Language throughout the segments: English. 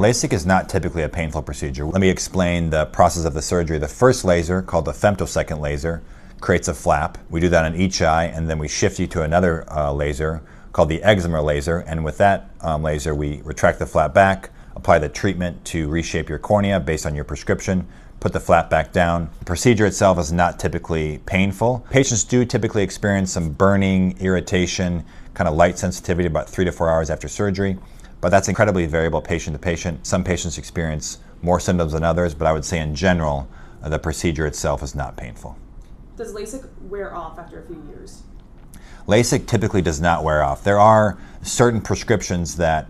LASIK is not typically a painful procedure. Let me explain the process of the surgery. The first laser, called the femtosecond laser, creates a flap. We do that on each eye, and then we shift you to another laser called the excimer laser, and with that laser we retract the flap back, apply the treatment to reshape your cornea based on your prescription, put the flap back down. The procedure itself is not typically painful. Patients do typically experience some burning, irritation, kind of light sensitivity about 3 to 4 hours after surgery, but that's incredibly variable patient to patient. Some patients experience more symptoms than others, but I would say in general, the procedure itself is not painful. Does LASIK wear off after a few years? LASIK typically does not wear off. There are certain prescriptions that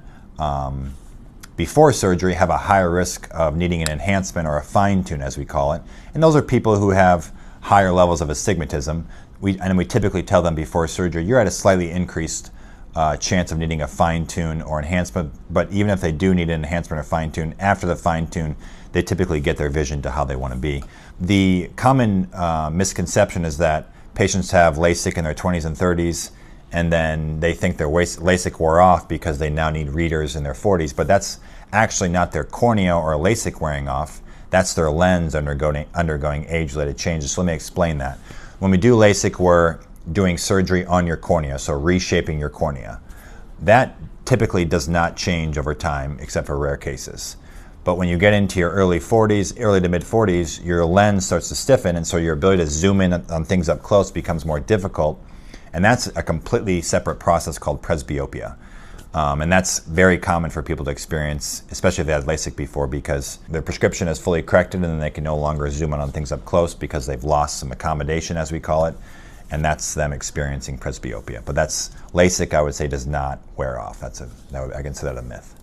before surgery have a higher risk of needing an enhancement or a fine tune, as we call it. And those are people who have higher levels of astigmatism. We typically tell them before surgery, you're at a slightly increased chance of needing a fine tune or enhancement. But even if they do need an enhancement or fine tune, after the fine tune, they typically get their vision to how they want to be. The common misconception is that patients have LASIK in their 20s and 30s, and then they think their LASIK wore off because they now need readers in their 40s, but that's actually not their cornea or LASIK wearing off. That's their lens undergoing age-related changes. So let me explain that. When we do LASIK, we're doing surgery on your cornea, so reshaping your cornea. That typically does not change over time, except for rare cases. But when you get into your early 40s, early to mid 40s, your lens starts to stiffen, and so your ability to zoom in on things up close becomes more difficult. And that's a completely separate process called presbyopia. And that's very common for people to experience, especially if they had LASIK before, because their prescription is fully corrected and then they can no longer zoom in on things up close because they've lost some accommodation, as we call it, and that's them experiencing presbyopia. But that's LASIK, I would say, does not wear off. I consider that a myth.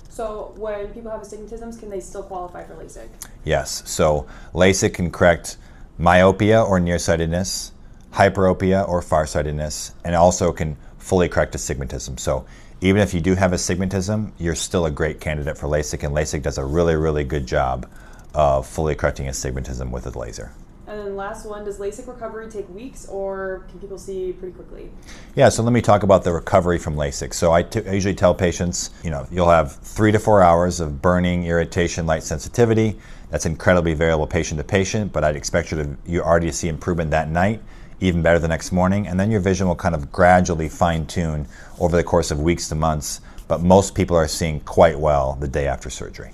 So when people have astigmatisms, can they still qualify for LASIK? Yes. So LASIK can correct myopia or nearsightedness, hyperopia or farsightedness, and also can fully correct astigmatism. So even if you do have astigmatism, you're still a great candidate for LASIK, and LASIK does a really, really good job of fully correcting astigmatism with a laser. And then last one, does LASIK recovery take weeks, or can people see pretty quickly? Yeah, so let me talk about the recovery from LASIK. So I usually tell patients, you'll have 3 to 4 hours of burning, irritation, light sensitivity. That's incredibly variable patient to patient, but I'd expect you already see improvement that night, even better the next morning, and then your vision will kind of gradually fine-tune over the course of weeks to months, but most people are seeing quite well the day after surgery.